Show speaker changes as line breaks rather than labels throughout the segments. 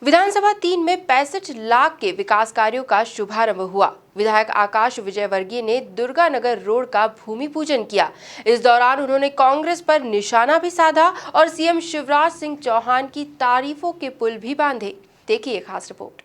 विधानसभा 3 में 65 लाख के विकास कार्यों का शुभारंभ हुआ। विधायक आकाश विजयवर्गीय ने दुर्गानगर रोड का भूमि पूजन किया। इस दौरान उन्होंने कांग्रेस पर निशाना भी साधा और सीएम शिवराज सिंह चौहान की तारीफों के पुल भी बांधे। देखिए खास रिपोर्ट।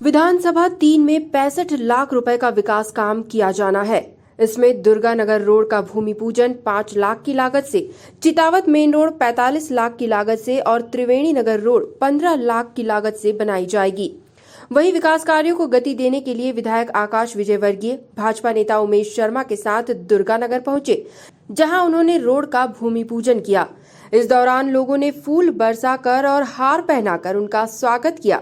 विधानसभा 3 में 65 लाख रुपए का विकास काम किया जाना है। इसमें दुर्गानगर रोड का भूमि पूजन 5 लाख की लागत से, चितावत मेन रोड 45 लाख की लागत से और त्रिवेणी नगर रोड 15 लाख की लागत से बनाई जाएगी। वहीं विकास कार्यों को गति देने के लिए विधायक आकाश विजयवर्गीय भाजपा नेता उमेश शर्मा के साथ दुर्गानगर पहुंचे, जहां उन्होंने रोड का भूमि पूजन किया। इस दौरान लोगों ने फूल बरसाकर और हार पहनाकर उनका स्वागत किया।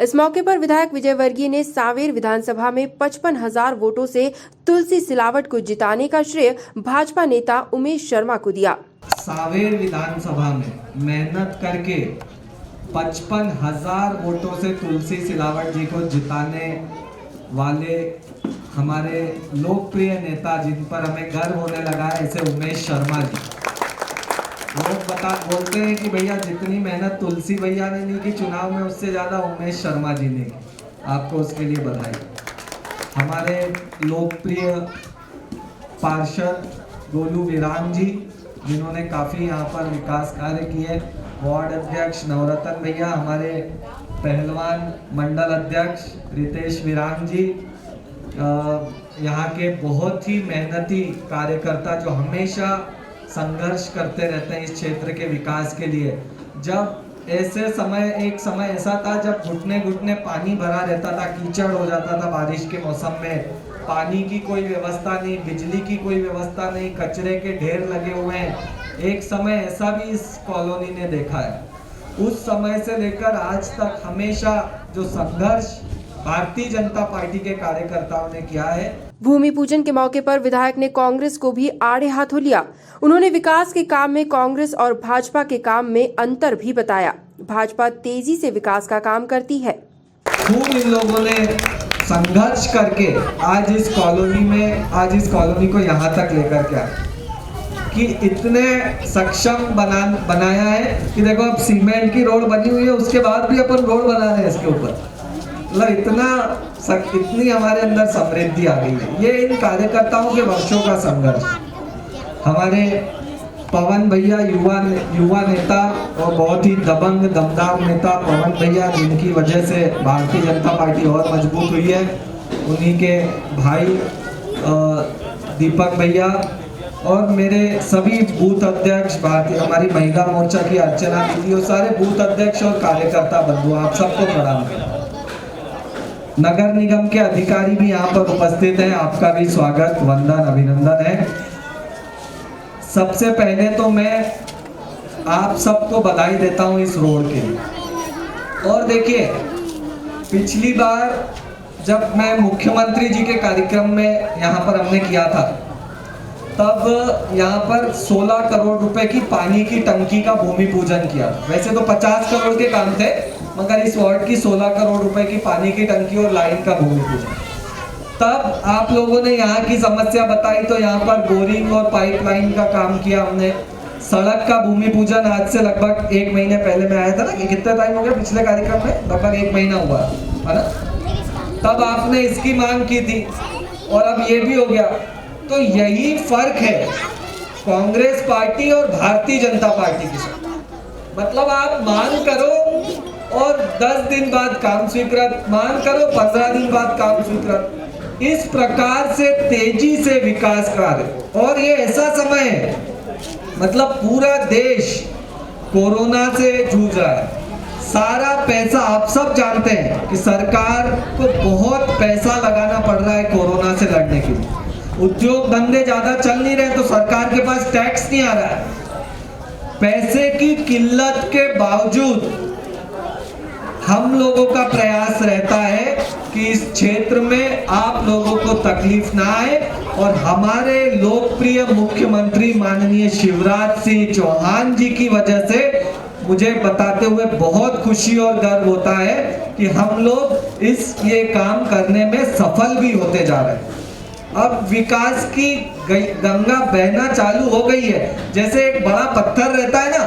इस मौके पर विधायक विजयवर्गीय ने सांवेर विधानसभा में 55,000 वोटों से तुलसी सिलावट को जिताने का श्रेय भाजपा नेता उमेश शर्मा को दिया।
सांवेर विधानसभा में मेहनत करके 55,000 वोटों से तुलसी सिलावट जी को जिताने वाले हमारे लोकप्रिय नेता, जिन पर हमें गर्व होने लगा है, ऐसे उमेश शर्मा जी। लोग बोलते हैं कि भैया जितनी मेहनत तुलसी भैया ने नहीं की चुनाव में, उससे ज़्यादा उमेश शर्मा जी ने की। आपको उसके लिए बधाई। हमारे लोकप्रिय पार्षद गोलू वीरान जी, जिन्होंने काफ़ी यहाँ पर विकास कार्य किए। वार्ड अध्यक्ष नवरत्न भैया, हमारे पहलवान मंडल अध्यक्ष रितेश वीरान जी, यहाँ के बहुत ही मेहनती कार्यकर्ता जो हमेशा संघर्ष करते रहते हैं इस क्षेत्र के विकास के लिए। जब एक समय ऐसा था जब घुटने घुटने पानी भरा रहता था, कीचड़ हो जाता था बारिश के मौसम में, पानी की कोई व्यवस्था नहीं, बिजली की कोई व्यवस्था नहीं, कचरे के ढेर लगे हुए हैं। एक समय ऐसा भी इस कॉलोनी ने देखा है। उस समय से लेकर आज तक हमेशा जो संघर्ष भारतीय जनता पार्टी के कार्यकर्ताओं ने किया है।
भूमि पूजन के मौके पर विधायक ने कांग्रेस को भी आड़े हाथों लिया। उन्होंने विकास के काम में कांग्रेस और भाजपा के काम में अंतर भी बताया। भाजपा तेजी से विकास का काम करती है।
खूब इन लोगों ने संघर्ष करके आज इस कॉलोनी को यहाँ तक लेकर के आए कि इतने सक्षम बनाया है कि देखो अब सीमेंट की रोड बनी हुई है, उसके बाद भी अपन रोड बना रहे हैं इसके ऊपर। मतलब इतनी हमारे अंदर समृद्धि आ गई है। ये इन कार्यकर्ताओं के वर्षों का संघर्ष। हमारे पवन भैया युवा नेता और बहुत ही दमदार नेता पवन भैया, जिनकी वजह से भारतीय जनता पार्टी और मजबूत हुई है। उन्हीं के भाई दीपक भैया और मेरे सभी बूथ अध्यक्ष, हमारी महिला मोर्चा की अर्चना दीदी और सारे बूथ अध्यक्ष और कार्यकर्ता बंधु, आप सबको प्रणाम। नगर निगम के अधिकारी भी यहाँ पर उपस्थित हैं, आपका भी स्वागत, वंदन, अभिनंदन है। सबसे पहले तो मैं आप सबको बधाई देता हूँ इस रोड के लिए। और देखिए, पिछली बार जब मैं मुख्यमंत्री जी के कार्यक्रम में यहाँ पर हमने किया था, तब यहाँ पर 16 करोड़ रुपए की पानी की टंकी का भूमि पूजन किया। वैसे तो 50 करोड़ के काम थे, मगर इस वार्ड की 16 करोड़ रुपए की पानी की टंकी और लाइन का भूमि पूजन। तब आप लोगों ने यहाँ की समस्या बताई, तो यहाँ पर बोरिंग और पाइपलाइन का काम किया हमने। सड़क का भूमि पूजन आज से लगभग 1 महीने पहले मैं आया था ना, कि कितना टाइम हो गया पिछले कार्यक्रम में, लगभग 1 महीना हुआ है ना। तब आपने इसकी मांग की थी और अब ये भी हो गया। तो यही फर्क है कांग्रेस पार्टी और भारतीय जनता पार्टी के साथ। मतलब आप मांग करो और 10 दिन बाद काम स्वीकृत, मांग करो 15 दिन बाद काम स्वीकृत। इस प्रकार से तेजी से विकास कार्य। और ये ऐसा समय है, मतलब पूरा देश कोरोना से जूझ रहा है। सारा पैसा, आप सब जानते हैं कि सरकार को बहुत पैसा लगाना पड़ रहा है कोरोना से लड़ने के लिए। उद्योग धंधे ज्यादा चल नहीं रहे तो सरकार के पास टैक्स नहीं आ रहा है। पैसे की किल्लत के बावजूद हम लोगों का प्रयास रहता है कि इस क्षेत्र में आप लोगों को तकलीफ ना आए और हमारे लोकप्रिय मुख्यमंत्री माननीय शिवराज सिंह चौहान जी की वजह से मुझे बताते हुए बहुत खुशी और गर्व होता है कि हम लोग ये काम करने में सफल भी होते जा रहे हैं। अब विकास की गंगा बहना चालू हो गई है। जैसे एक बड़ा पत्थर रहता है ना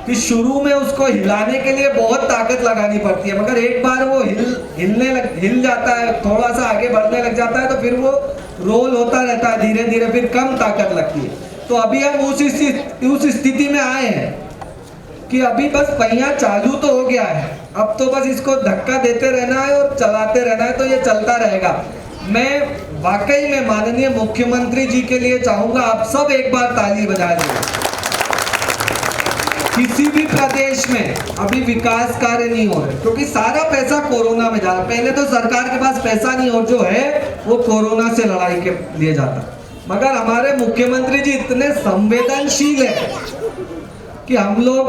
कि शुरू में उसको हिलाने के लिए बहुत ताकत लगानी पड़ती है, मगर एक बार वो हिल जाता है, थोड़ा सा आगे बढ़ने लग जाता है तो फिर वो रोल होता रहता है, धीरे धीरे फिर कम ताकत लगती है। तो अभी हम उस स्थिति में आए हैं कि अभी बस पहिया चालू तो हो गया है, अब तो बस इसको धक्का देते रहना है और चलाते रहना है, तो ये चलता रहेगा। मैं वाकई में माननीय मुख्यमंत्री जी के लिए चाहूंगा आप सब एक बार ताली बजा दें। किसी भी प्रदेश में अभी विकास कार्य नहीं हो रहे क्योंकि सारा पैसा कोरोना में जा रहा है। पहले तो सरकार के पास पैसा नहीं और जो है वो कोरोना से लड़ाई के लिए जाता, मगर हमारे मुख्यमंत्री जी इतने संवेदनशील है कि हम लोग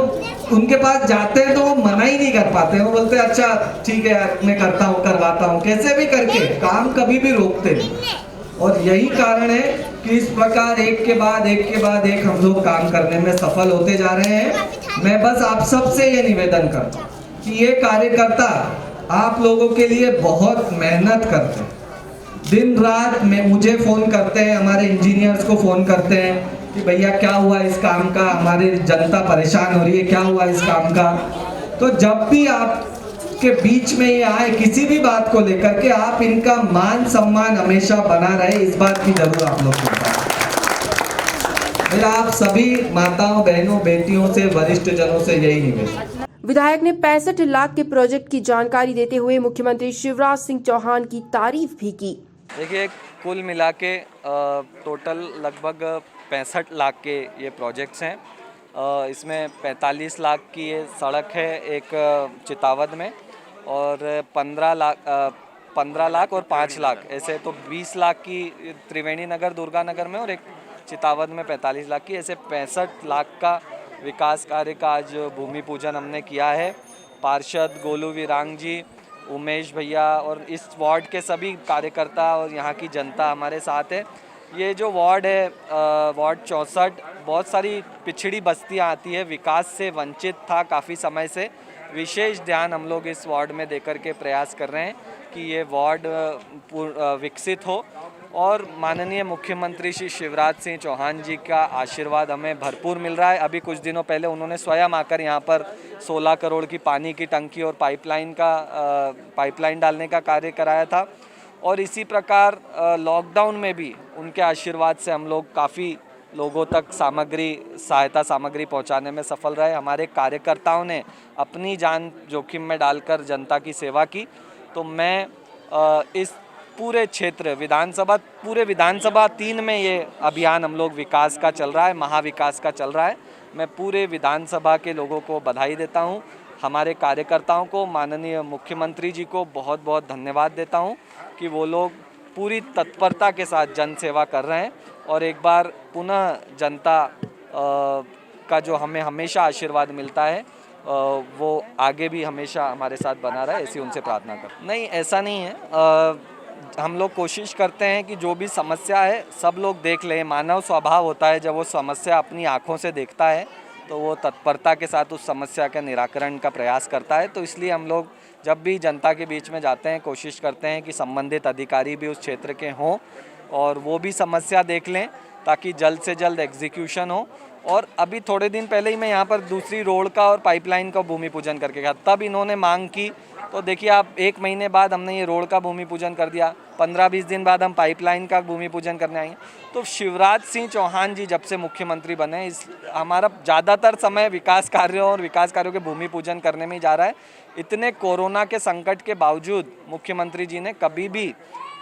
उनके पास जाते हैं तो वो मना ही नहीं कर पाते। वो बोलते हैं अच्छा ठीक है यार मैं करता हूँ, करवाता हूँ, कैसे भी करके काम कभी भी रोकते नहीं। और यही कारण है कि इस प्रकार एक के बाद एक हम लोग काम करने में सफल होते जा रहे हैं। मैं बस आप सबसे ये निवेदन करता हूँ कि ये कार्यकर्ता आप लोगों के लिए बहुत मेहनत करते हैं, दिन रात में मुझे फोन करते हैं, हमारे इंजीनियर्स को फोन करते हैं कि भैया क्या हुआ इस काम का, हमारी जनता परेशान हो रही है, क्या हुआ इस काम का। तो जब भी आप के बीच में ये आए किसी भी बात को लेकर के, आप इनका मान सम्मान हमेशा बना रहे, इस बात की जरूर आप लोग को मेरा आप सभी माताओं, बहनों, बेटियों से, वरिष्ठ जनों से यही निवेदन।
विधायक ने 65 लाख के प्रोजेक्ट की जानकारी देते हुए मुख्यमंत्री शिवराज सिंह चौहान की तारीफ भी की।
देखिए कुल मिला के टोटल लगभग 65 लाख के ये प्रोजेक्ट्स हैं। इसमें 45 लाख की ये सड़क है एक चितावत में, और 15 लाख और 5 लाख ऐसे, तो 20 लाख की त्रिवेणी नगर दुर्गा नगर में और एक चितावत में 45 लाख की, ऐसे 65 लाख का विकास कार्य का आज भूमि पूजन हमने किया है। पार्षद गोलू वीरांग जी, उमेश भैया और इस वार्ड के सभी कार्यकर्ता और यहाँ की जनता हमारे साथ है। ये जो वार्ड है वार्ड 64, बहुत सारी पिछड़ी बस्तियाँ आती है, विकास से वंचित था काफ़ी समय से। विशेष ध्यान हम लोग इस वार्ड में देकर के प्रयास कर रहे हैं कि ये वार्ड विकसित हो, और माननीय मुख्यमंत्री श्री शिवराज सिंह चौहान जी का आशीर्वाद हमें भरपूर मिल रहा है। अभी कुछ दिनों पहले उन्होंने स्वयं आकर यहाँ पर 16 करोड़ की पानी की टंकी और पाइपलाइन डालने का कार्य कराया था, और इसी प्रकार लॉकडाउन में भी उनके आशीर्वाद से हम लोग काफ़ी लोगों तक सहायता सामग्री पहुंचाने में सफल रहे। हमारे कार्यकर्ताओं ने अपनी जान जोखिम में डालकर जनता की सेवा की। तो मैं इस पूरे क्षेत्र पूरे विधानसभा 3 में ये अभियान हम लोग विकास का चल रहा है, महाविकास का चल रहा है। मैं पूरे विधानसभा के लोगों को बधाई देता हूँ, हमारे कार्यकर्ताओं को, माननीय मुख्यमंत्री जी को बहुत बहुत धन्यवाद देता हूँ कि वो लोग पूरी तत्परता के साथ जन सेवा कर रहे हैं, और एक बार पुनः जनता का जो हमें हमेशा आशीर्वाद मिलता है वो आगे भी हमेशा हमारे साथ बना रहे, ऐसी उनसे प्रार्थना कर। नहीं, ऐसा नहीं है। हम लोग कोशिश करते हैं कि जो भी समस्या है सब लोग देख लें। मानव स्वभाव होता है, जब वो समस्या अपनी आँखों से देखता है तो वो तत्परता के साथ उस समस्या के निराकरण का प्रयास करता है। तो इसलिए हम लोग जब भी जनता के बीच में जाते हैं कोशिश करते हैं कि संबंधित अधिकारी भी उस क्षेत्र के हों और वो भी समस्या देख लें, ताकि जल्द से जल्द एग्जीक्यूशन हो। और अभी थोड़े दिन पहले ही मैं यहाँ पर दूसरी रोड का और पाइपलाइन का भूमि पूजन करके गया, तब इन्होंने मांग की। तो देखिए आप, 1 महीने बाद हमने ये रोड का भूमि पूजन कर दिया, 15-20 दिन बाद हम पाइपलाइन का भूमि पूजन करने आएंगे। तो शिवराज सिंह चौहान जी जब से मुख्यमंत्री बने, हमारा ज़्यादातर समय विकास कार्यों और विकास कार्यों के भूमि पूजन करने में ही जा रहा है। इतने कोरोना के संकट के बावजूद मुख्यमंत्री जी ने कभी भी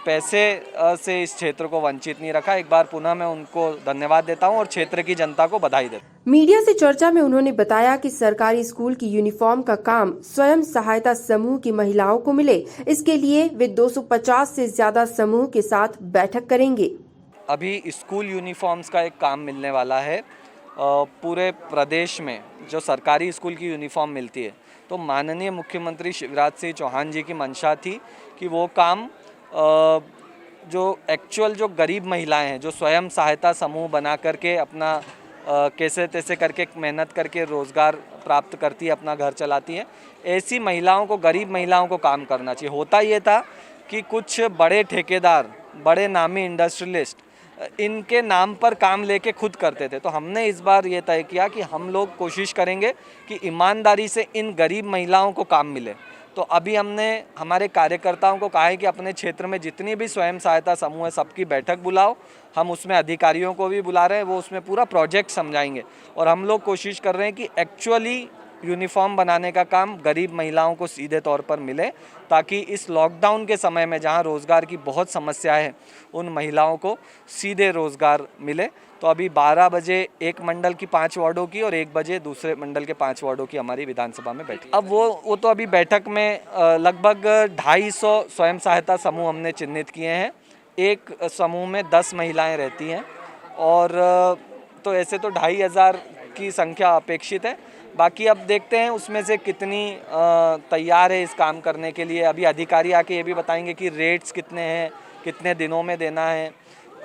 पैसे से इस क्षेत्र को वंचित नहीं रखा। एक बार पुनः मैं उनको धन्यवाद देता हूं और क्षेत्र की जनता को बधाई देता हूं।
मीडिया से चर्चा में उन्होंने बताया कि सरकारी स्कूल की यूनिफॉर्म का काम स्वयं सहायता समूह की महिलाओं को मिले, इसके लिए वे 250 से ज्यादा समूह के साथ बैठक करेंगे।
अभी स्कूल यूनिफॉर्म्स का एक काम मिलने वाला है, पूरे प्रदेश में जो सरकारी स्कूल की यूनिफॉर्म मिलती है, तो माननीय मुख्यमंत्री शिवराज सिंह चौहान जी की मंशा थी कि वो काम जो एक्चुअल जो गरीब महिलाएं हैं, जो स्वयं सहायता समूह बना करके अपना कैसे तैसे करके मेहनत करके रोज़गार प्राप्त करती है, अपना घर चलाती है, ऐसी महिलाओं को, गरीब महिलाओं को काम करना चाहिए। होता ये था कि कुछ बड़े ठेकेदार, बड़े नामी इंडस्ट्रियलिस्ट इनके नाम पर काम लेके खुद करते थे। तो हमने इस बार ये तय किया कि हम लोग कोशिश करेंगे कि ईमानदारी से इन गरीब महिलाओं को काम मिले। तो अभी हमने हमारे कार्यकर्ताओं को कहा है कि अपने क्षेत्र में जितनी भी स्वयं सहायता समूह है, सबकी बैठक बुलाओ। हम उसमें अधिकारियों को भी बुला रहे हैं, वो उसमें पूरा प्रोजेक्ट समझाएंगे। और हम लोग कोशिश कर रहे हैं कि एक्चुअली यूनिफॉर्म बनाने का काम गरीब महिलाओं को सीधे तौर पर मिले, ताकि इस लॉकडाउन के समय में जहां रोज़गार की बहुत समस्या है, उन महिलाओं को सीधे रोज़गार मिले। तो अभी 12 बजे एक मंडल की 5 वार्डों की और 1 बजे दूसरे मंडल के 5 वार्डों की हमारी विधानसभा में बैठी। अब वो तो अभी बैठक में लगभग 250 स्वयं सहायता समूह हमने चिन्हित किए हैं। एक समूह में 10 महिलाएं रहती हैं और तो ऐसे तो 2500 की संख्या अपेक्षित है। बाकी अब देखते हैं उसमें से कितनी तैयार है इस काम करने के लिए। अभी अधिकारी आके ये भी बताएंगे कि रेट्स कितने हैं, कितने दिनों में देना है,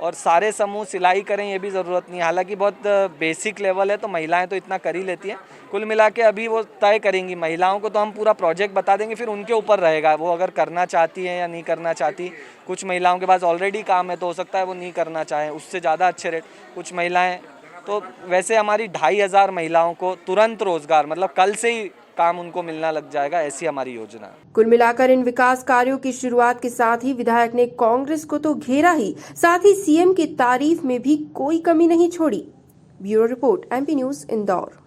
और सारे समूह सिलाई करें ये भी ज़रूरत नहीं है। हालांकि बहुत बेसिक लेवल है तो महिलाएं तो इतना कर ही लेती हैं। कुल मिला के अभी वो तय करेंगी। महिलाओं को तो हम पूरा प्रोजेक्ट बता देंगे, फिर उनके ऊपर रहेगा वो अगर करना चाहती हैं या नहीं करना चाहती। कुछ महिलाओं के पास ऑलरेडी काम है तो हो सकता है वो नहीं करना चाहें, उससे ज़्यादा अच्छे रेट। कुछ महिलाएँ तो वैसे हमारी 2500 महिलाओं को तुरंत रोज़गार, मतलब कल से ही काम उनको मिलना लग जाएगा, ऐसी हमारी योजना है।
कुल मिलाकर इन विकास कार्यों की शुरुआत के साथ ही विधायक ने कांग्रेस को तो घेरा ही, साथ ही सीएम की तारीफ में भी कोई कमी नहीं छोड़ी। Bureau report, MP news, Indore.